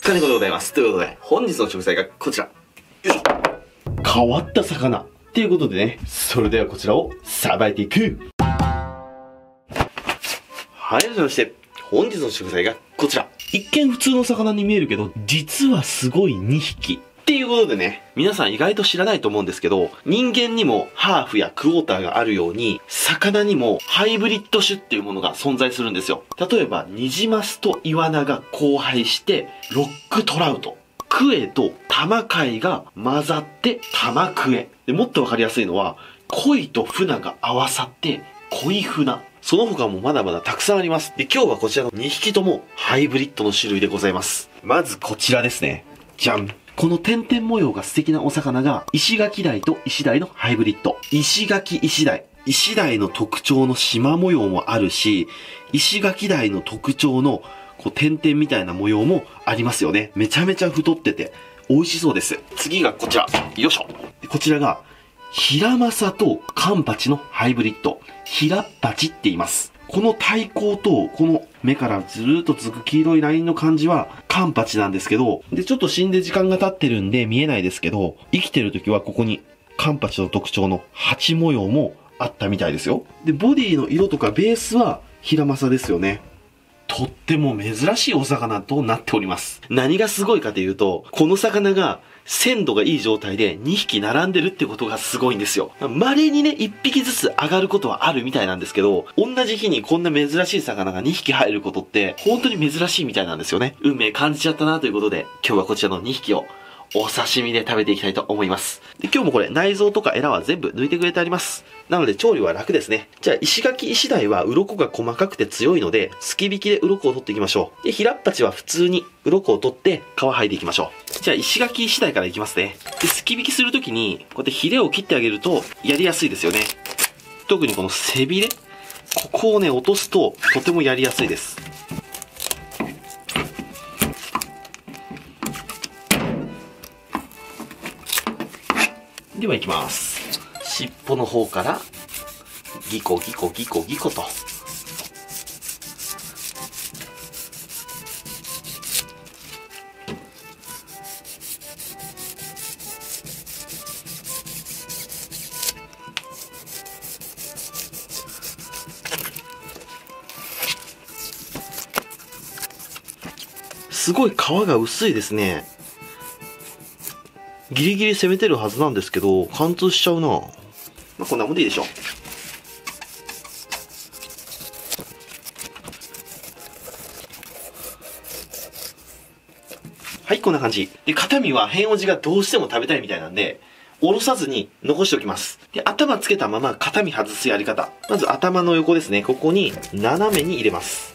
金子でございます。ということで、本日の食材がこちら。よいしょ。変わった魚。っていうことでね、それではこちらをさばいていく。はい、改めまして、本日の食材がこちら。一見普通の魚に見えるけど、実はすごい2匹。っていうことでね、皆さん意外と知らないと思うんですけど、人間にもハーフやクォーターがあるように、魚にもハイブリッド種っていうものが存在するんですよ。例えば、ニジマスとイワナが交配して、ロックトラウト。クエとタマカイが混ざってタマクエ。で、もっとわかりやすいのは、コイとフナが合わさってコイフナ。その他もまだまだたくさんあります。で、今日はこちらの2匹ともハイブリッドの種類でございます。まずこちらですね。じゃん。この点々模様が素敵なお魚が、イシガキダイとイシダイのハイブリッド。イシガキイシダイ。イシダイの特徴の縞模様もあるし、イシガキダイの特徴のこう点々みたいな模様もありますよね。めちゃめちゃ太ってて美味しそうです。次がこちら。よいしょ。こちらがヒラマサとカンパチのハイブリッド。ヒラッパチって言います。この体高とこの目からずーっと続く黄色いラインの感じはカンパチなんですけど、で、ちょっと死んで時間が経ってるんで見えないですけど、生きてる時はここにカンパチの特徴の鉢模様もあったみたいですよ。で、ボディの色とかベースはヒラマサですよね。とっても珍しいお魚となっております。何がすごいかというと、この魚が鮮度がいい状態で2匹並んでるってことがすごいんですよ。稀にね、1匹ずつ上がることはあるみたいなんですけど、同じ日にこんな珍しい魚が2匹入ることって本当に珍しいみたいなんですよね。運命感じちゃったなということで、今日はこちらの2匹をお刺身で食べていきたいと思います。で、今日もこれ内臓とかエラは全部抜いてくれてあります。なので調理は楽ですね。じゃあ、イシガキイシダイは鱗が細かくて強いので、すき引きで鱗を取っていきましょう。で、ヒラッパチは普通に鱗を取って皮剥いでいきましょう。じゃあ、イシガキイシダイからいきますね。で、すき引きするときに、こうやってヒレを切ってあげるとやりやすいですよね。特にこの背びれ、ここをね、落とすととてもやりやすいです。では行きます。尻尾の方からギコギコギコギコと。すごい皮が薄いですね。ギリギリ攻めてるはずなんですけど、貫通しちゃうな。まあ、こんなもんでいいでしょう。はい、こんな感じ。で、肩身は変おじがどうしても食べたいみたいなんで、おろさずに残しておきます。で、頭つけたまま肩身外すやり方。まず頭の横ですね。ここに斜めに入れます。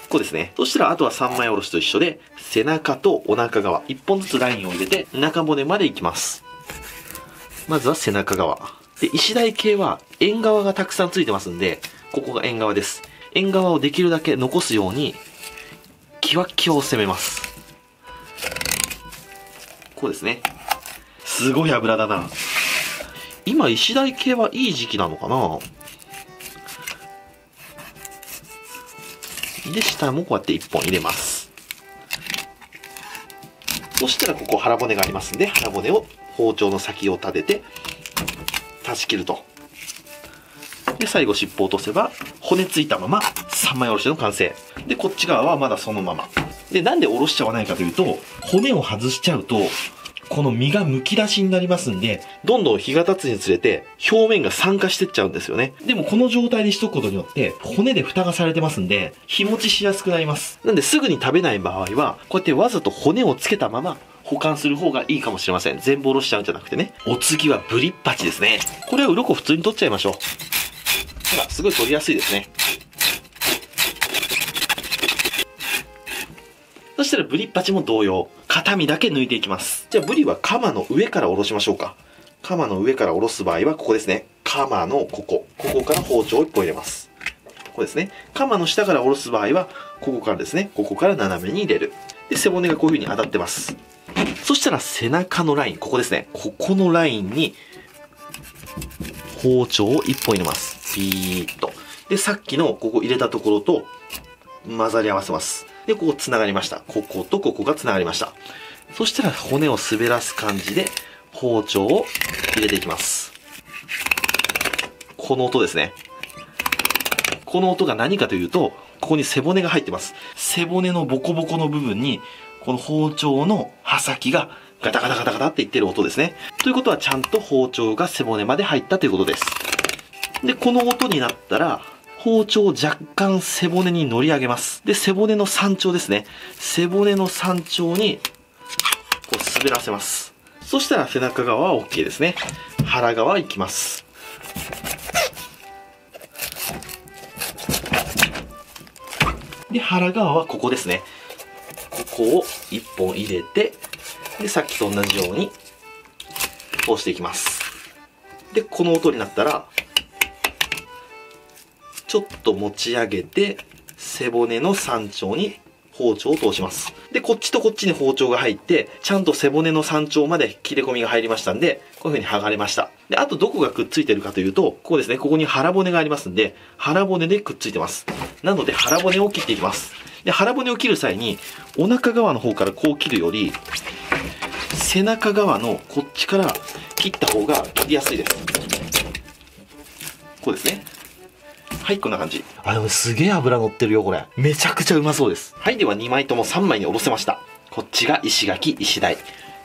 こうですね。そしたらあとは3枚おろしと一緒で、背中とお腹側、1本ずつラインを入れて、中骨までいきます。まずは背中側。で、イシダイ系は縁側がたくさんついてますんで、ここが縁側です。縁側をできるだけ残すように、キワッキワを攻めます。こうですね。すごい油だな。今、イシダイ系はいい時期なのかな？で、下もこうやって1本入れます。そしたらここ腹骨がありますんで、腹骨を包丁の先を立てて、断ち切ると。で、最後尻尾を落とせば、骨ついたまま3枚おろしの完成。で、こっち側はまだそのまま。で、なんでおろしちゃわないかというと、骨を外しちゃうと、この身がむき出しになりますんで、どんどん日が経つにつれて表面が酸化してっちゃうんですよね。でもこの状態にしとくことによって骨で蓋がされてますんで日持ちしやすくなります。なんですぐに食べない場合はこうやってわざと骨をつけたまま保管する方がいいかもしれません。全部おろしちゃうんじゃなくてね。お次はブリッパチですね。これは鱗普通に取っちゃいましょう。ほら、すごい取りやすいですね。そしたらブリッパチも同様、肩身だけ抜いていきます。じゃあブリはカマの上から下ろしましょうか。カマの上から下ろす場合はここですね。カマのここから包丁を1本入れます。ここですね。カマの下から下ろす場合はここからですね。ここから斜めに入れる。で、背骨がこういう風に当たってます。そしたら背中のライン、ここですね。ここのラインに包丁を1本入れます。ピーッと。で、さっきのここ入れたところと混ざり合わせます。で、ここ繋がりました。こことここが繋がりました。そしたら骨を滑らす感じで包丁を入れていきます。この音ですね。この音が何かというと、ここに背骨が入ってます。背骨のボコボコの部分に、この包丁の刃先がガタガタガタガタっていってる音ですね。ということはちゃんと包丁が背骨まで入ったということです。で、この音になったら、包丁を若干背骨に乗り上げます。で、背骨の山頂ですね。背骨の山頂に、こう滑らせます。そしたら背中側は OK ですね。腹側行きます。で、腹側はここですね。ここを1本入れて、で、さっきと同じように通していきます。で、この音になったら、ちょっと持ち上げて、背骨の山頂に包丁を通します。で、こっちとこっちに包丁が入って、ちゃんと背骨の山頂まで切れ込みが入りましたんで、こういう風に剥がれました。で、あとどこがくっついてるかというと、ここですね、ここに腹骨がありますんで、腹骨でくっついてます。なので腹骨を切っていきます。で、腹骨を切る際に、お腹側の方からこう切るより、背中側のこっちから切った方が切りやすいです。こうですね。はい、こんな感じ。あ、でもすげえ脂乗ってるよ、これ。めちゃくちゃうまそうです。はい、では2枚とも3枚におろせました。こっちが石垣、石鯛。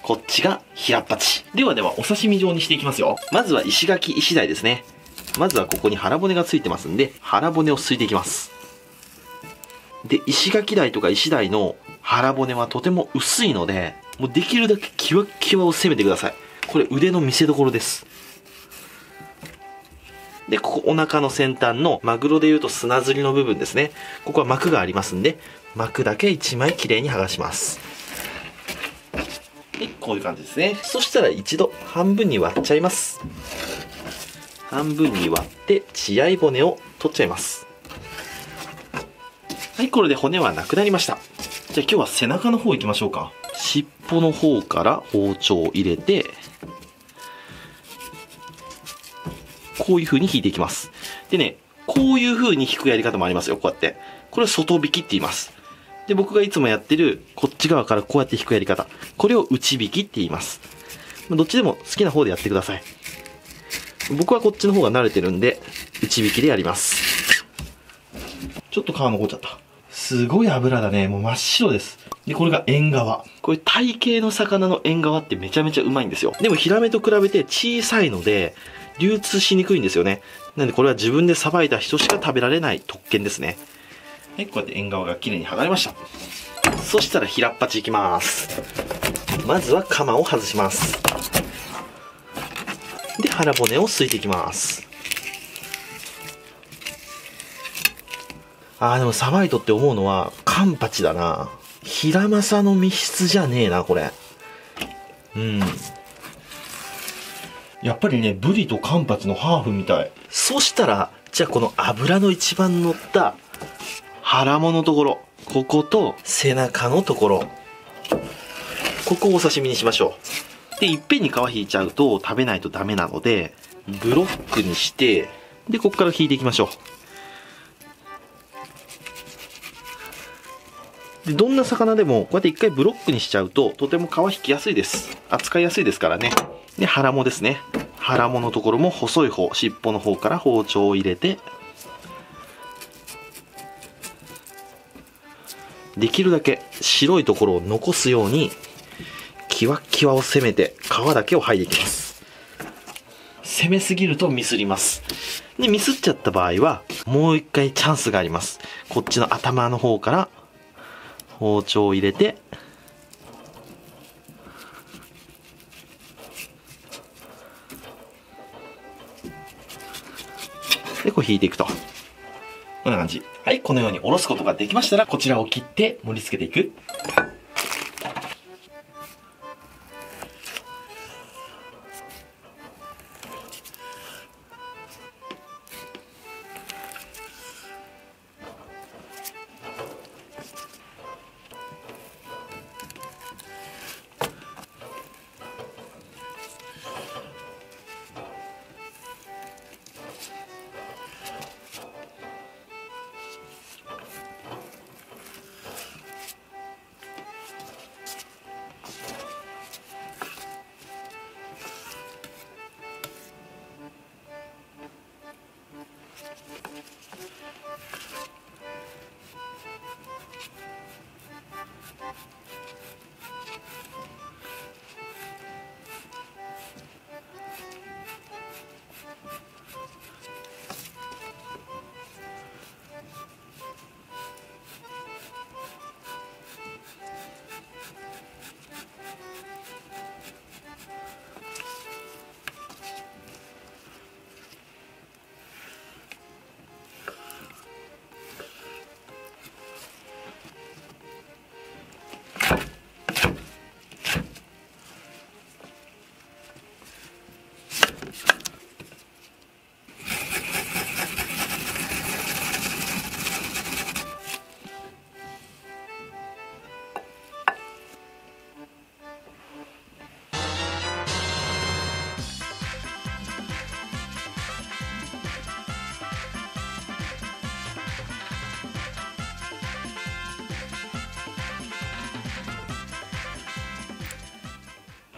こっちが平っ鉢。ではお刺身状にしていきますよ。まずは石垣、石鯛ですね。まずはここに腹骨がついてますんで、腹骨をすいていきます。で、石垣鯛とか石鯛の腹骨はとても薄いので、もうできるだけキワッキワを攻めてください。これ腕の見せ所です。で、ここお腹の先端のマグロでいうと砂ずりの部分ですね。ここは膜がありますんで、膜だけ1枚きれいに剥がします。はい、こういう感じですね。そしたら一度半分に割っちゃいます。半分に割って血合い骨を取っちゃいます。はい、これで骨はなくなりました。じゃあ今日は背中の方行きましょうか。尻尾の方から包丁を入れて、こういう風に引いていきます。でね、こういう風に引くやり方もありますよ、こうやって。これを外引きって言います。で、僕がいつもやってる、こっち側からこうやって引くやり方。これを内引きって言います。どっちでも好きな方でやってください。僕はこっちの方が慣れてるんで、内引きでやります。ちょっと皮残っちゃった。すごい油だね。もう真っ白です。で、これが縁側。これ体型の魚の縁側ってめちゃめちゃうまいんですよ。でもヒラメと比べて小さいので、流通しにくいんですよね。なんでこれは自分でさばいた人しか食べられない特権ですね。はい、こうやって縁側が綺麗に剥がれました。そしたら平っ端いきます。まずはカマを外します。で、腹骨をすいていきます。でもさばいとって思うのは、カンパチだな。ヒラマサの密室じゃねえな、これ。やっぱりね、ブリとカンパチのハーフみたい。そしたら、じゃあこの脂の一番乗った腹ものところ、ここと背中のところ、ここをお刺身にしましょう。で、いっぺんに皮引いちゃうと食べないとダメなので、ブロックにして、で、ここから引いていきましょう。で、どんな魚でもこうやって一回ブロックにしちゃうととても皮引きやすいです。扱いやすいですからね。で、腹もですね。腹ものところも細い方、尻尾の方から包丁を入れて、できるだけ白いところを残すように、キワッキワを攻めて皮だけを剥いでいきます。攻めすぎるとミスります。で、ミスっちゃった場合は、もう一回チャンスがあります。こっちの頭の方から包丁を入れて、で、こう引いていくと。こんな感じ。はい、このようにおろすことができましたら、こちらを切って盛り付けていく。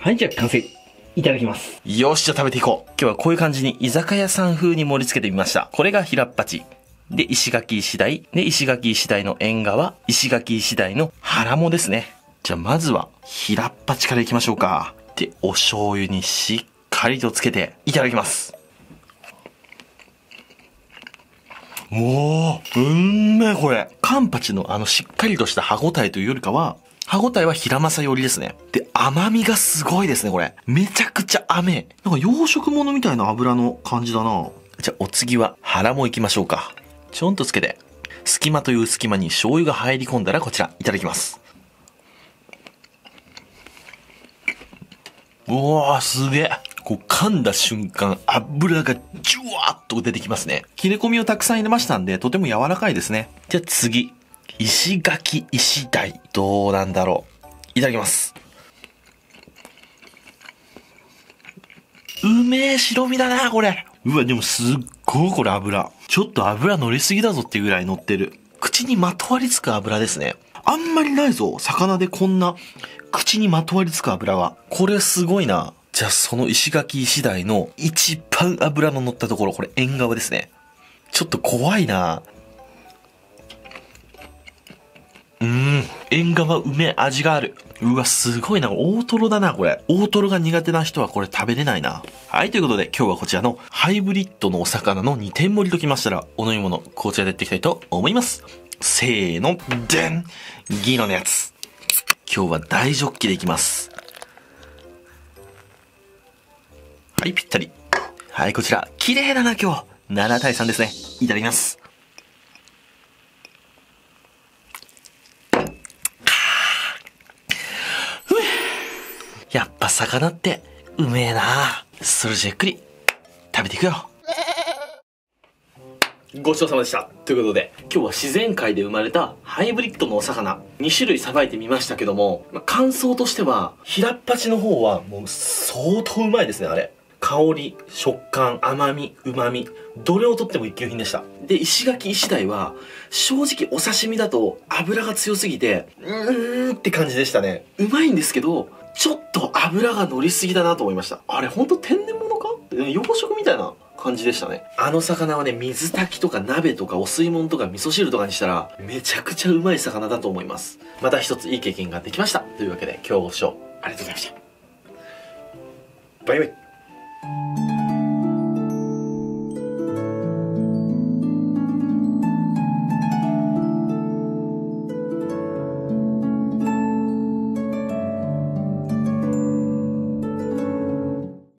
はい、じゃあ完成。いただきます。よし、じゃあ食べていこう。今日はこういう感じに居酒屋さん風に盛り付けてみました。これが平っ八。で、石垣石鯛。で、石垣石鯛の縁側。石垣石鯛の腹もですね。じゃあまずは平っ八からいきましょうか。で、お醤油にしっかりとつけていただきます。もう、うんめえこれ。カンパチのしっかりとした歯ごたえというよりかは、歯ごたえは平正寄りですね。で、甘みがすごいですね、これ。めちゃくちゃ甘い。なんか洋食物みたいな油の感じだな。じゃあお次は腹もいきましょうか。ちょんとつけて、隙間という隙間に醤油が入り込んだらこちら、いただきます。うわー、すげえ。こう噛んだ瞬間、油がジュワーっと出てきますね。切れ込みをたくさん入れましたんで、とても柔らかいですね。じゃあ次。石垣石鯛。どうなんだろう。いただきます。うめえ白身だな、これ。うわ、でもすっごいこれ油。ちょっと油乗りすぎだぞっていうぐらい乗ってる。口にまとわりつく油ですね。あんまりないぞ。魚でこんな口にまとわりつく油は。これすごいな。じゃあその石垣石鯛の一番油の乗ったところ、これ縁側ですね。ちょっと怖いな。縁側うめえ味がある。うわ、すごいな。大トロだな、これ。大トロが苦手な人はこれ食べれないな。はい、ということで今日はこちらのハイブリッドのお魚の2点盛りときましたら、お飲み物、こちらでやっていきたいと思います。せーの、でん！ギノのやつ。今日は大ジョッキでいきます。はい、ぴったり。はい、こちら。綺麗だな、今日。7対3ですね。いただきます。やっぱ魚ってうめえな。それじゃゆっくり食べていくよ。ごちそうさまでした。ということで、今日は自然界で生まれたハイブリッドのお魚、2種類さばいてみましたけども、感想としては、平っ八の方はもう相当うまいですね、あれ。香り、食感、甘み、旨み、どれをとっても一級品でした。で、石垣石鯛は、正直お刺身だと油が強すぎて、って感じでしたね。うまいんですけど、ちょっと油が乗りすぎだなと思いました。あれ、ほんと天然物か？洋食みたいな感じでしたね。あの魚はね、水炊きとか鍋とかお吸い物とか味噌汁とかにしたら、めちゃくちゃうまい魚だと思います。また一ついい経験ができました。というわけで、今日ご視聴ありがとうございました。バイバイ。